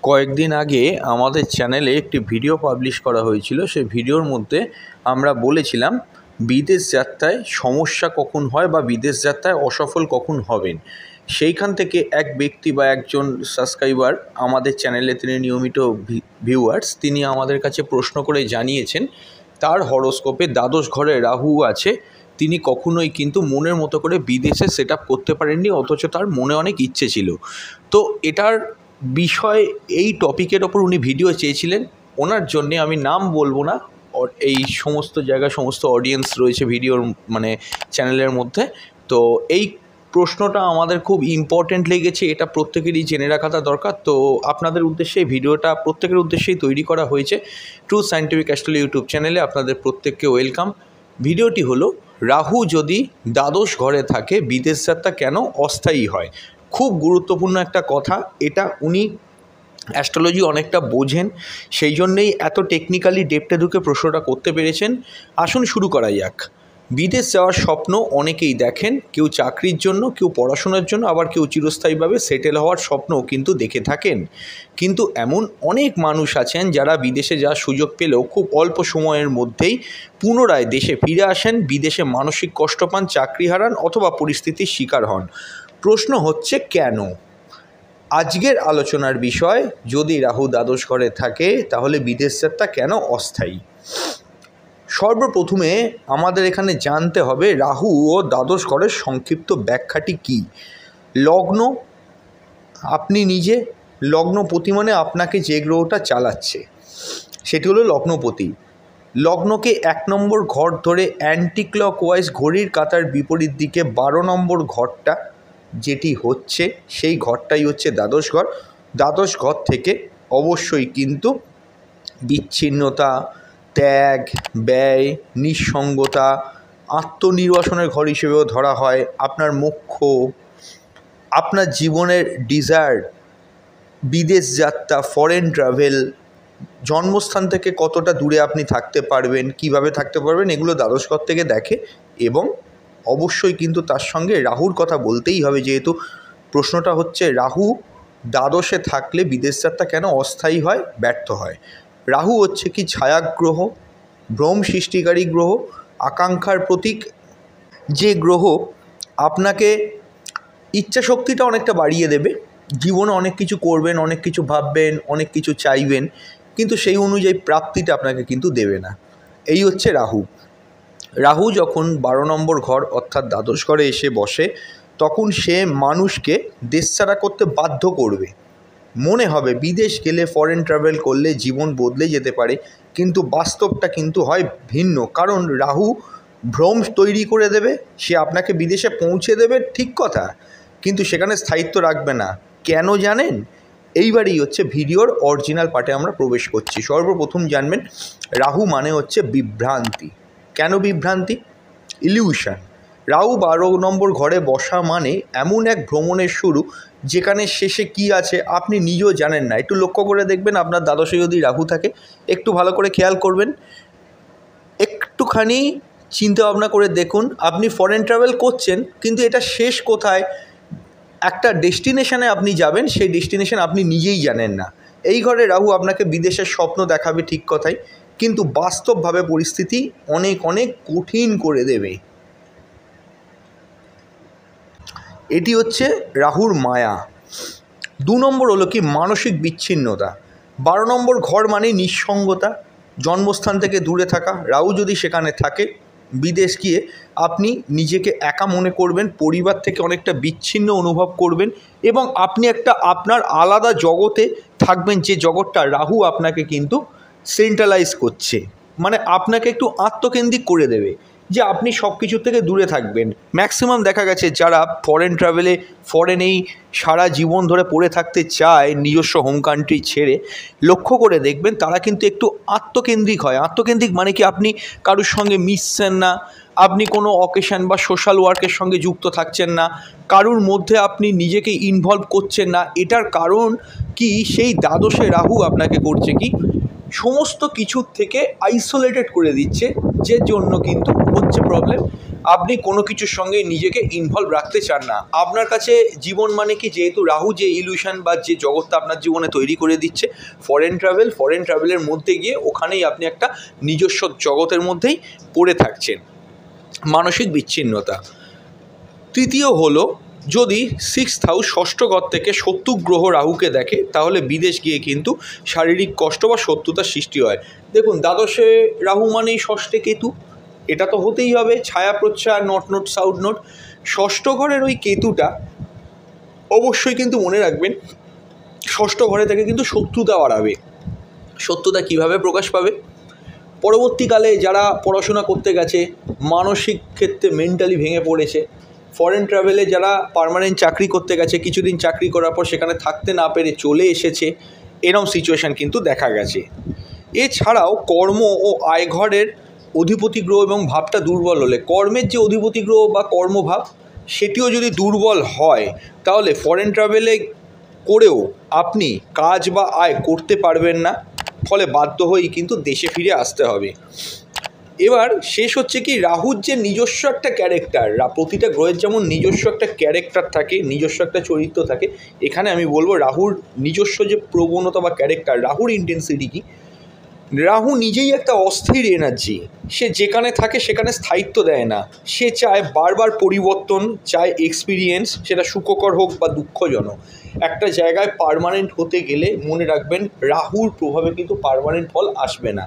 কয়েকদিন আগে আমাদের চ্যানেলে একটি ভিডিও পাবলিশ করা হয়েছিল। সেই ভিডিওর মধ্যে আমরা বলেছিলাম বিদেশ যাত্রায় সমস্যা কখন হয় বা বিদেশ যাত্রায় অসফল কখন হবেন। সেইখান থেকে এক ব্যক্তি বা একজন সাবস্ক্রাইবার আমাদের চ্যানেলে, তিনি নিয়মিত ভিউয়ার্স, তিনি আমাদের কাছে প্রশ্ন করে জানিয়েছেন তার হরোস্কোপে দ্বাদশ ঘরে রাহু আছে। তিনি কখনোই কিন্তু মনের মতো করে বিদেশে সেট আপ করতে পারেননি, অথচ তার মনে অনেক ইচ্ছে ছিল। তো এটার বিষয়, এই টপিকের ওপর উনি ভিডিও চেয়েছিলেন। ওনার জন্যে আমি নাম বলবো না, এই সমস্ত জায়গায় সমস্ত অডিয়েন্স রয়েছে ভিডিওর চ্যানেলের মধ্যে। তো এই প্রশ্নটা আমাদের খুব ইম্পর্ট্যান্ট লেগেছে, এটা প্রত্যেকেরই জেনে রাখাটা দরকার। তো আপনাদের উদ্দেশ্যে এই ভিডিওটা প্রত্যেকের উদ্দেশ্যেই তৈরি করা হয়েছে। ট্রু সায়েন্টিফিক অ্যাস্ট্রোলজি ইউটিউব চ্যানেলে আপনাদের প্রত্যেককে ওয়েলকাম। ভিডিওটি হলো, রাহু যদি দ্বাদশ ঘরে থাকে বিদেশ যাত্রা কেন অস্থায়ী হয়। খুব গুরুত্বপূর্ণ একটা কথা, এটা উনি অ্যাস্ট্রোলজি অনেকটা বোঝেন, সেই জন্যেই এত টেকনিক্যালি ডেপথে ঢুকে প্রশ্নটা করতে পেরেছেন। আসুন শুরু করা যাক। বিদেশ যাওয়ার স্বপ্ন অনেকেই দেখেন, কেউ চাকরির জন্য, কেউ পড়াশোনার জন্য, আবার কেউ চিরস্থায়ীভাবে সেটেল হওয়ার স্বপ্নও কিন্তু দেখে থাকেন। কিন্তু এমন অনেক মানুষ আছেন যারা বিদেশে যাওয়ার সুযোগ পেলেও খুব অল্প সময়ের মধ্যেই পুনরায় দেশে ফিরে আসেন, বিদেশে মানসিক কষ্ট পান, চাকরি হারান অথবা পরিস্থিতির শিকার হন। প্রশ্ন হচ্ছে কেন? আজকের আলোচনার বিষয়, যদি রাহু দ্বাদশ ঘরে থাকে তাহলে বিদেশ যাত্রা কেন অস্থায়ী। সর্বপ্রথমে আমাদের এখানে জানতে হবে রাহু ও দ্বাদশ ঘরের সংক্ষিপ্ত ব্যাখ্যাটি কী। লগ্ন, আপনি নিজে লগ্নপতি, মানে আপনাকে যে গ্রহটা চালাচ্ছে সেটি হলো লগ্নপতি। লগ্নকে 1 নম্বর ঘর ধরে অ্যান্টি ক্লকওয়াইজ ঘড়ির কাঁটার বিপরীত দিকে 12 নম্বর ঘরটা যেটি হচ্ছে, সেই ঘরটাই হচ্ছে দ্বাদশ ঘর। দ্বাদশ ঘর থেকে অবশ্যই কিন্তু বিচ্ছিন্নতা, ত্যাগ, ব্যয়, নিঃসঙ্গতা, আত্মনির্বাসনের ঘর হিসেবেও ধরা হয়। আপনার মোক্ষ, আপনার জীবনের ডিজায়ার, বিদেশ যাত্রা, ফরেন ট্রাভেল, জন্মস্থান থেকে কতটা দূরে আপনি থাকতে পারবেন, কিভাবে থাকতে পারবেন, এগুলো দ্বাদশ ঘর থেকে দেখে। এবং অবশ্যই কিন্তু তার সঙ্গে রাহুর কথা বলতেই হবে, যেহেতু প্রশ্নটা হচ্ছে রাহু দ্বাদশে থাকলে বিদেশ যাত্রা কেন অস্থায়ী হয়, ব্যর্থ হয়। রাহু হচ্ছে কি ছায়াগ্রহ, ভ্রম সৃষ্টিকারী গ্রহ, আকাঙ্ক্ষার প্রতীক। যে গ্রহ আপনাকে ইচ্ছাশক্তিটা অনেকটা বাড়িয়ে দেবে, জীবনে অনেক কিছু করবেন, অনেক কিছু ভাববেন, অনেক কিছু চাইবেন, কিন্তু সেই অনুযায়ী প্রাপ্তিটা আপনাকে কিন্তু দেবে না। এই হচ্ছে রাহু। রাহু যখন 12 নম্বর ঘর অর্থাৎ দ্বাদশ ঘরে এসে বসে, তখন সে মানুষকে দেশছাড়া করতে বাধ্য করবে। মনে হবে বিদেশ গেলে, ফরেন ট্রাভেল করলে জীবন বদলে যেতে পারে, কিন্তু বাস্তবটা কিন্তু হয় ভিন্ন। কারণ রাহু ভ্রম তৈরি করে দেবে, সে আপনাকে বিদেশে পৌঁছে দেবে, ঠিক কথা, কিন্তু সেখানে স্থায়িত্ব রাখবে না। কেন জানেন? এইবারই হচ্ছে ভিডিওর অরিজিনাল পার্টে আমরা প্রবেশ করছি। সর্বপ্রথম জানবেন, রাহু মানে হচ্ছে বিভ্রান্তি। কেন বিভ্রান্তি? ইলিউশন। রাহু 12 নম্বর ঘরে বসা মানে এমন এক ভ্রমণের শুরু যেখানে শেষে কি আছে আপনি নিজেও জানেন না। একটু লক্ষ্য করে দেখবেন, আপনার দ্বাদশে যদি রাহু থাকে, একটু ভালো করে খেয়াল করবেন, একটুখানি চিন্তা ভাবনা করে দেখুন, আপনি ফরেন ট্রাভেল করছেন, কিন্তু এটা শেষ কোথায়? একটা ডেস্টিনেশনে আপনি যাবেন, সেই ডেস্টিনেশন আপনি নিজেই জানেন না। এই ঘরে রাহু আপনাকে বিদেশের স্বপ্ন দেখাবে, ঠিক কথাই, কিন্তু বাস্তবভাবে পরিস্থিতি অনেক অনেক কঠিন করে দেবে। এটি হচ্ছে রাহুর মায়া। 2 নম্বর হলো কি মানসিক বিচ্ছিন্নতা। 12 নম্বর ঘর মানে নিঃসঙ্গতা, জন্মস্থান থেকে দূরে থাকা। রাহু যদি সেখানে থাকে, বিদেশ গিয়ে আপনি নিজেকে একা মনে করবেন, পরিবার থেকে অনেকটা বিচ্ছিন্ন অনুভব করবেন, এবং আপনি একটা আপনার আলাদা জগতে থাকবেন, যে জগৎটা রাহু আপনাকে কিন্তু সেন্ট্রালাইজ করছে, মানে আপনাকে একটু আত্মকেন্দ্রিক করে দেবে, যে আপনি সব কিছুর থেকে দূরে থাকবেন। ম্যাক্সিমাম দেখা গেছে যারা ফরেন ট্রাভেলে, ফরেনেই সারা জীবন ধরে পড়ে থাকতে চায় নিজস্ব হোম কান্ট্রি ছেড়ে, লক্ষ্য করে দেখবেন তারা কিন্তু একটু আত্মকেন্দ্রিক হয়। আত্মকেন্দ্রিক মানে কি, আপনি কারোর সঙ্গে মিশছেন না, আপনি কোনো অকেশন বা সোশ্যাল ওয়ার্কের সঙ্গে যুক্ত থাকছেন না, কারুর মধ্যে আপনি নিজেকে ইনভলভ করছেন না। এটার কারণ কি? সেই দ্বাদশে রাহু আপনাকে করছে কি, সমস্ত কিছুর থেকে আইসোলেটেড করে দিচ্ছে, যে জন্য কিন্তু হচ্ছে প্রবলেম। আপনি কোনো কিছুর সঙ্গে নিজেকে ইনভলভ রাখতে চান না। আপনার কাছে জীবন মানে কি, যেহেতু রাহু যে ইলিউশন বা যে জগৎটা আপনার জীবনে তৈরি করে দিচ্ছে, ফরেন ট্রাভেলের মধ্যে গিয়ে ওখানেই আপনি একটা নিজস্ব জগতের মধ্যেই পড়ে থাকছেন, মানসিক বিচ্ছিন্নতা। তৃতীয় হলো, যদি 6th হাউস ষষ্ঠ ঘর থেকে শত্রু গ্রহ রাহুকে দেখে, তাহলে বিদেশ গিয়ে কিন্তু শারীরিক কষ্ট বা শত্রুতার সৃষ্টি হয়। দেখুন, দ্বাদশে রাহু মানেই ষষ্ঠে কেতু, এটা তো হতেই হবে, ছায়া প্রচ্ছায়া, নট নোট সাউথ নোট। ষষ্ঠ ঘরের ওই কেতুটা অবশ্যই কিন্তু মনে রাখবেন, ষষ্ঠ ঘরে থেকে কিন্তু শত্রুতা বাড়াবে। শত্রুতা কিভাবে প্রকাশ পাবে? পরবর্তীকালে যারা পড়াশোনা করতে গেছে, মানসিক ক্ষেত্রে মেন্টালি ভেঙে পড়েছে, ফরেন ট্রাভেলে যারা পার্মানেন্ট চাকরি করতে গেছে, কিছুদিন চাকরি করার পর সেখানে থাকতে না পেরে চলে এসেছে, এরকম সিচুয়েশান কিন্তু দেখা গেছে। এছাড়াও কর্ম ও আয়ঘরের অধিপতি গ্রহ এবং ভাবটা দুর্বল হলে, কর্মের যে অধিপতি গ্রহ বা কর্মভাব সেটিও যদি দুর্বল হয়, তাহলে ফরেন ট্রাভেলে করেও আপনি কাজ বা আয় করতে পারবেন না, ফলে বাধ্য হয়েই কিন্তু দেশে ফিরে আসতে হবে। এবার শেষ হচ্ছে কি, রাহুর যে নিজস্ব একটা ক্যারেক্টার, প্রতিটা গ্রহের যেমন নিজস্ব একটা ক্যারেক্টার থাকে, নিজস্ব একটা চরিত্র থাকে, এখানে আমি বলবো রাহুর নিজস্ব যে প্রবণতা বা ক্যারেক্টার, রাহুর ইন্টেন্সিটি কি, রাহু নিজেই একটা অস্থির এনার্জি। সে যেখানে থাকে সেখানে স্থায়িত্ব দেয় না, সে চায় বারবার পরিবর্তন, চায় এক্সপিরিয়েন্স, সেটা সুখকর হোক বা দুঃখজনক। একটা জায়গায় পার্মানেন্ট হতে গেলে মনে রাখবেন রাহুর প্রভাবে কিন্তু পার্মানেন্ট ফল আসবে না।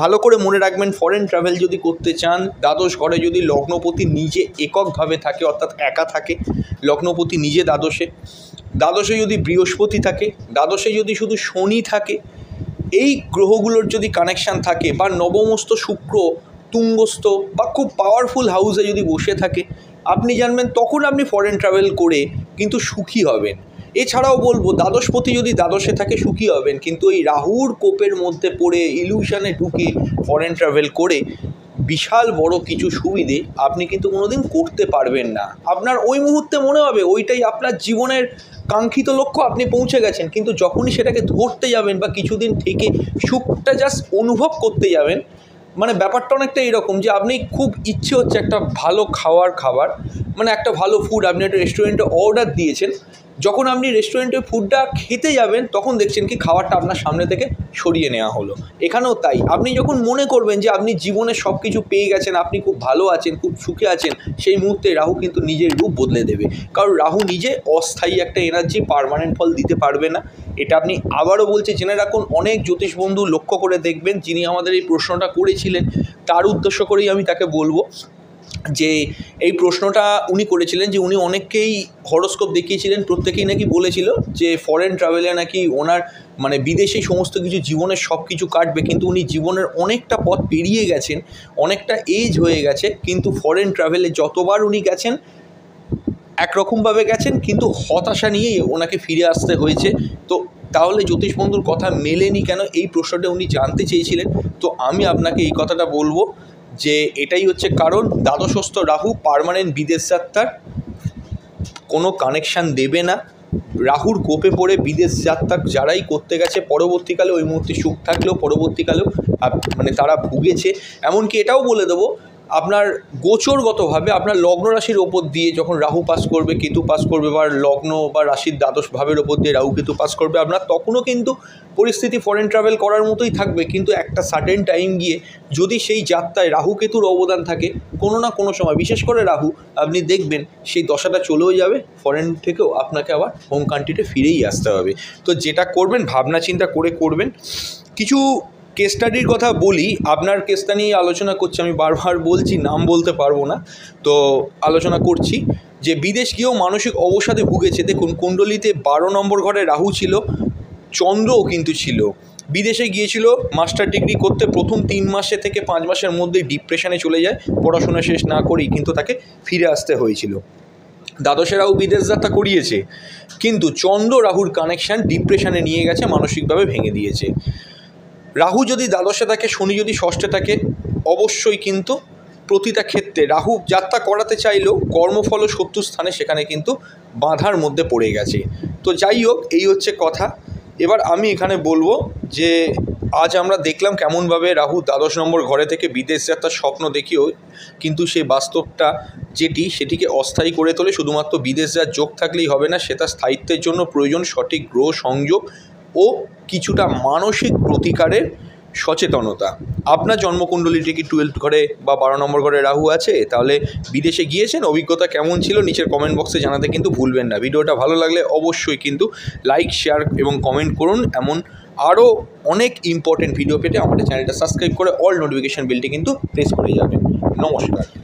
ভালো করে মনে রাখবেন, ফরেন ট্রাভেল যদি করতে চান, দ্বাদশ ঘরে যদি লগ্নপতি নিজে এককভাবে থাকে, অর্থাৎ একা থাকে, লগ্নপতি নিজে দ্বাদশে যদি বৃহস্পতি থাকে, দ্বাদশে যদি শুধু শনি থাকে, এই গ্রহগুলোর যদি কানেকশান থাকে, বা নবমস্থ শুক্র তুঙ্গস্থ বা খুব পাওয়ারফুল হাউসে যদি বসে থাকে, আপনি জানবেন তখন আপনি ফরেন ট্রাভেল করে কিন্তু সুখী হবেন। এছাড়াও বলবো, দ্বাদশপতি যদি দ্বাদশে থাকে সুখী হবেন, কিন্তু এই রাহুর কোপের মধ্যে পড়ে ইলিউশনে ঢুকে ফরেন ট্রাভেল করে বিশাল বড় কিছু সুবিধে আপনি কিন্তু কোনোদিন করতে পারবেন না। আপনার ওই মুহূর্তে মনে হবে ওইটাই আপনার জীবনের কাঙ্ক্ষিত লক্ষ্য, আপনি পৌঁছে গেছেন, কিন্তু যখনই সেটাকে ধরতে যাবেন বা কিছুদিন থেকে সুখটা জাস্ট অনুভব করতে যাবেন, মানে ব্যাপারটা অনেকটা এরকম যে আপনি খুব ইচ্ছে হচ্ছে একটা ভালো খাবার, মানে একটা ভালো ফুড আপনি একটা রেস্টুরেন্টে অর্ডার দিয়েছেন, যখন আপনি রেস্টুরেন্টে ফুডটা খেতে যাবেন তখন দেখছেন কি খাবারটা আপনার সামনে থেকে সরিয়ে নেওয়া হলো। এখানেও তাই, আপনি যখন মনে করবেন যে আপনি জীবনে সব কিছু পেয়ে গেছেন, আপনি খুব ভালো আছেন, খুব সুখে আছেন, সেই মুহূর্তে রাহু কিন্তু নিজের রূপ বদলে দেবে। কারণ রাহু নিজে অস্থায়ী একটা এনার্জি, পার্মানেন্ট ফল দিতে পারবে না। এটা আপনি আবারও বলছি, জেনে রাখুন। অনেক জ্যোতিষ বন্ধু লক্ষ্য করে দেখবেন, যিনি আমাদের এই প্রশ্নটা করেছিলেন, তার উদ্দেশ্য করেই আমি তাকে বলবো যে এই প্রশ্নটা উনি করেছিলেন যে উনি অনেককেই হরোস্কোপ দেখিয়েছিলেন, প্রত্যেকেই নাকি বলেছিল যে ফরেন ট্রাভেলে নাকি ওনার মানে বিদেশে সমস্ত কিছু জীবনের সব কিছু কাটবে, কিন্তু উনি জীবনের অনেকটা পথ পেরিয়ে গেছেন, অনেকটা এজ হয়ে গেছে, কিন্তু ফরেন ট্রাভেলে যতবার উনি গেছেন একরকমভাবে গেছেন, কিন্তু হতাশা নিয়েই ওনাকে ফিরে আসতে হয়েছে। তো তাহলে জ্যোতিষ বন্ধুর কথা মেলেনি কেন, এই প্রশ্নটা উনি জানতে চেয়েছিলেন। তো আমি আপনাকে এই কথাটা বলবো যে এটাই হচ্ছে কারণ, দ্বাদশস্থ রাহু পার্মানেন্ট বিদেশ যাত্রার কোনো কানেকশান দেবে না। রাহুর কোপে পড়ে বিদেশ যাত্রা যারাই করতে গেছে, পরবর্তীকালে ওই মুহূর্তে সুখ থাকলেও পরবর্তীকালেও মানে তারা ভুগেছে। এমনকি এটাও বলে দেবো, আপনার গোচরগতভাবে আপনার লগ্ন রাশির ওপর দিয়ে যখন রাহু পাস করবে, কেতু পাস করবে, বা লগ্ন বা রাশির দ্বাদশ ভাবের ওপর দিয়ে রাহু কেতু পাস করবে, আপনার তখনও কিন্তু পরিস্থিতি ফরেন ট্রাভেল করার মতোই থাকবে। কিন্তু একটা সার্টেন টাইম গিয়ে যদি সেই যাত্রায় রাহু কেতুর অবদান থাকে কোনো না কোনো সময়, বিশেষ করে রাহু, আপনি দেখবেন সেই দশাটা চলেও যাবে, ফরেন থেকেও আপনাকে আবার হোম কান্ট্রিতে ফিরেই আসতে হবে। তো যেটা করবেন ভাবনা চিন্তা করে করবেন। কিছু কেস স্টাডির কথা বলি, আপনার কেসটা নিয়ে আলোচনা করছি, আমি বারবার বলছি, নাম বলতে পারবো না, তো আলোচনা করছি যে বিদেশ গিয়েও মানসিক অবসাদে ভুগেছে। দেখুন, কুণ্ডলিতে 12 নম্বর ঘরে রাহু ছিল, চন্দ্রও কিন্তু ছিল। বিদেশে গিয়েছিল মাস্টার ডিগ্রি করতে, প্রথম 3 মাসে থেকে 5 মাসের মধ্যে ডিপ্রেশনে চলে যায়, পড়াশোনা শেষ না করেই কিন্তু তাকে ফিরে আসতে হয়েছিল। দ্বাদশে রাহু বিদেশ যাত্রা করিয়েছে, কিন্তু চন্দ্র রাহুর কানেকশান ডিপ্রেশনে নিয়ে গেছে, মানসিকভাবে ভেঙে দিয়েছে। রাহু যদি দ্বাদশে থাকে, শনি যদি ষষ্ঠে থাকে, অবশ্যই কিন্তু প্রতিটা ক্ষেত্রে রাহু যাত্রা করাতে চাইলেও কর্মফল ও শত্রু স্থানে সেখানে কিন্তু বাধার মধ্যে পড়ে গেছে। তো যাই হোক, এই হচ্ছে কথা। এবার আমি এখানে বলবো যে আজ আমরা দেখলাম কেমনভাবে রাহু 12 নম্বর ঘরে থেকে বিদেশ যাত্রার স্বপ্ন দেখিয়েও কিন্তু সেই বাস্তবটা সেটিকে অস্থায়ী করে তোলে। শুধুমাত্র বিদেশ যাওয়ার যোগ থাকলেই হবে না, সেটা স্থায়িত্বের জন্য প্রয়োজন সঠিক গ্রহ সংযোগ ও কিছুটা মানসিক প্রতিকারের সচেতনতা। আপনার জন্মকুণ্ডলীটি কি 12 ঘরে বা 12 নম্বর ঘরে রাহু আছে? তাহলে বিদেশে গিয়েছেন, অভিজ্ঞতা কেমন ছিল নিচের কমেন্ট বক্সে জানাতে কিন্তু ভুলবেন না। ভিডিওটা ভালো লাগলে অবশ্যই কিন্তু লাইক, শেয়ার এবং কমেন্ট করুন। এমন আরও অনেক ইম্পর্টেন্ট ভিডিও পেতে আমাদের চ্যানেলটা সাবস্ক্রাইব করে অল নোটিফিকেশান বেলটি কিন্তু প্রেস করে যাবেন। নমস্কার।